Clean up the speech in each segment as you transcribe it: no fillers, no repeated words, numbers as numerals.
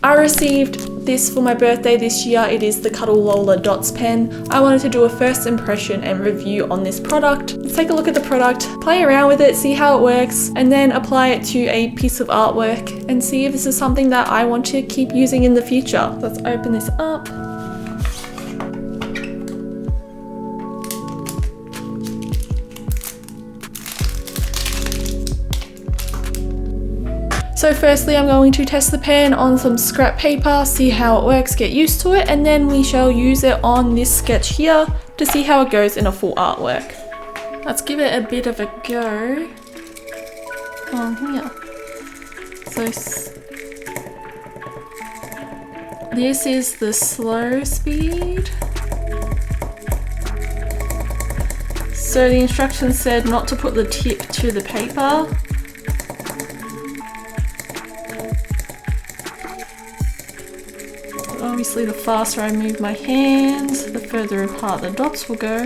I received this for my birthday this year. It is the Cuddle Lola Dots pen. I wanted to do a first impression and review on this product. Let's take a look at the product, play around with it, see how it works, and then apply it to a piece of artwork and see if this is something that I want to keep using in the future. Let's open this up. So firstly, I'm going to test the pen on some scrap paper, see how it works, get used to it, and then we shall use it on this sketch here to see how it goes in a full artwork. Let's give it a bit of a go on here. So this is the slow speed. So the instructions said not to put the tip to the paper. Obviously, the faster I move my hands, the further apart the dots will go.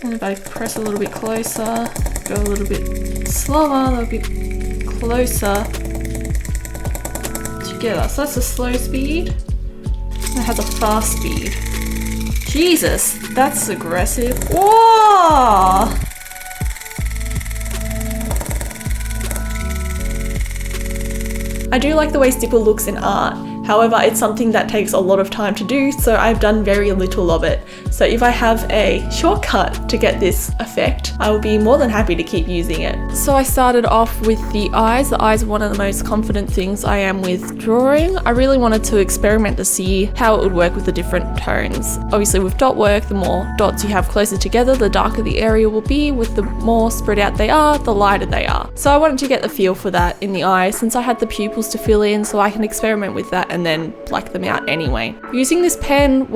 And if I press a little bit closer, go a little bit slower, they'll be closer together. So that's the slow speed. And it has a fast speed. Jesus, that's aggressive. Whoa! I do like the way Stipple looks in art. However, it's something that takes a lot of time to do, so I've done very little of it. So if I have a shortcut to get this effect, I will be more than happy to keep using it. So I started off with the eyes. The eyes are one of the most confident things I am with drawing. I really wanted to experiment to see how it would work with the different tones. Obviously with dot work, the more dots you have closer together, the darker the area will be. With the more spread out they are, the lighter they are. So I wanted to get the feel for that in the eyes since I had the pupils to fill in, so I can experiment with that and then black them out anyway. Using this pen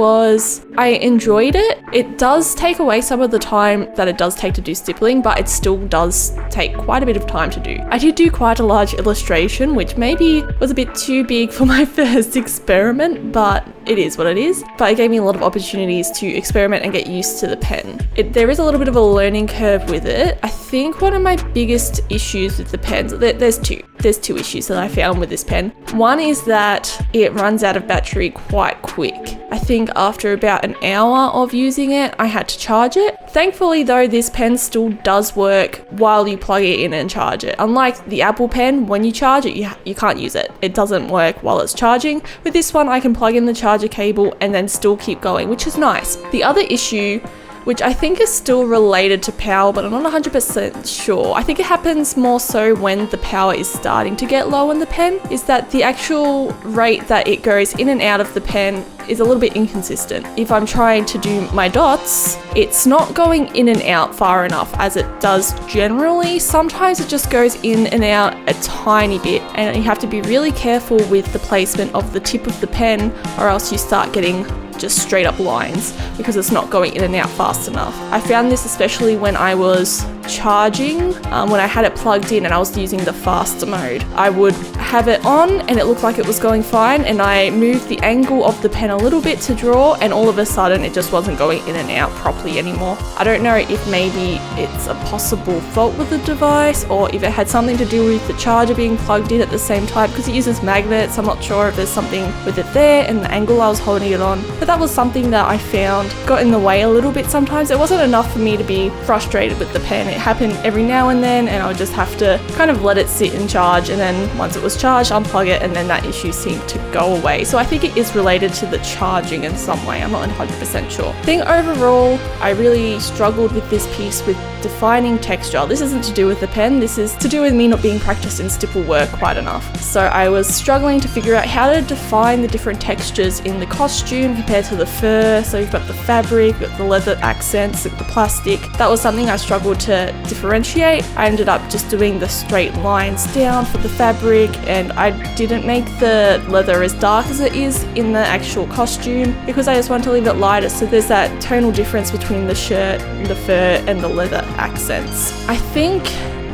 I enjoyed it. It does take away some of the time that it does take to do stippling, but it still does take quite a bit of time to do. I did do quite a large illustration, which maybe was a bit too big for my first experiment, but it is what it is. But it gave me a lot of opportunities to experiment and get used to the pen. There is a little bit of a learning curve with it. I think one of my biggest issues with the pens, there's two issues that I found with this pen. One is that it runs out of battery quite quick. I think after about an hour of using it, I had to charge it. Thankfully though, this pen still does work while you plug it in and charge it. Unlike the Apple pen, when you charge it, you can't use it. It doesn't work while it's charging. With this one, I can plug in the charger cable and then still keep going, which is nice. The other issue, which I think is still related to power, but I'm not 100% sure. I think it happens more so when the power is starting to get low in the pen, is that the actual rate that it goes in and out of the pen is a little bit inconsistent. If I'm trying to do my dots, it's not going in and out far enough as it does generally. Sometimes it just goes in and out a tiny bit, and you have to be really careful with the placement of the tip of the pen, or else you start getting just straight up lines because it's not going in and out fast enough. I found this especially when I was charging, when I had it plugged in and I was using the faster mode. I would have it on and it looked like it was going fine, and I moved the angle of the pen a little bit to draw, and all of a sudden it just wasn't going in and out properly anymore. I don't know if maybe it's a possible fault with the device, or if it had something to do with the charger being plugged in at the same time, because it uses magnets. I'm not sure if there's something with it there and the angle I was holding it on. But that was something that I found got in the way a little bit sometimes. It wasn't enough for me to be frustrated with the pen. It happened every now and then, and I would just have to kind of let it sit and charge, and then once it was charged, unplug it, and then that issue seemed to go away. So I think it is related to the charging in some way. I'm not 100% sure. I think overall, I really struggled with this piece with defining texture. This isn't to do with the pen, this is to do with me not being practiced in stipple work quite enough. So I was struggling to figure out how to define the different textures in the costume compared to the fur. So you've got the fabric, you've got the leather accents, the plastic. That was something I struggled to differentiate. I ended up just doing the straight lines down for the fabric, and I didn't make the leather as dark as it is in the actual costume because I just wanted to leave it lighter, so there's that tonal difference between the shirt, the fur, and the leather accents. I think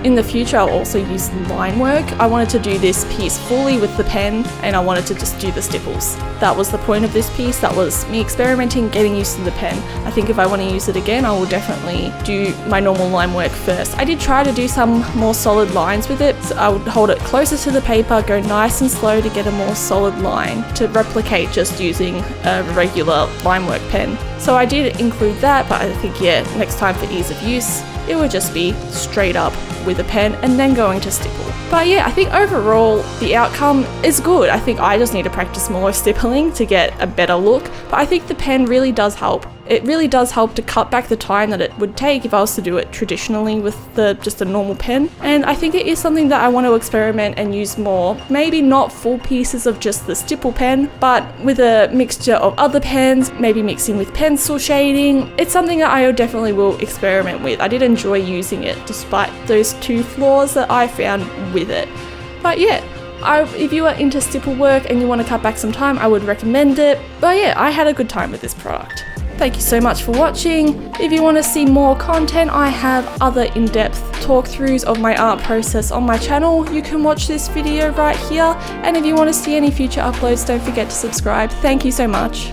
in the future I'll also use line work. I wanted to do this piece fully with the pen, and I wanted to just do the stipples. That was the point of this piece. That was me experimenting, getting used to the pen. I think if I want to use it again, I will definitely do my normal line work first. I did try to do some more solid lines with it, so I would hold it closer to the paper, go nice and slow to get a more solid line to replicate just using a regular line work pen. So I did include that, but I think, yeah, next time for ease of use, it would just be straight up with a pen and then going to stipple. But yeah, I think overall the outcome is good. I think I just need to practice more stippling to get a better look, but I think the pen really does help. It really does help to cut back the time that it would take if I was to do it traditionally with just a normal pen. And I think it is something that I want to experiment and use more. Maybe not full pieces of just the stipple pen, but with a mixture of other pens, maybe mixing with pencil shading. It's something that I definitely will experiment with. I did enjoy using it despite those 2 flaws that I found with it. But yeah, if you are into stipple work and you want to cut back some time, I would recommend it. But yeah, I had a good time with this product. Thank you so much for watching. If you want to see more content, I have other in-depth talk-throughs of my art process on my channel. You can watch this video right here. And if you want to see any future uploads, don't forget to subscribe. Thank you so much.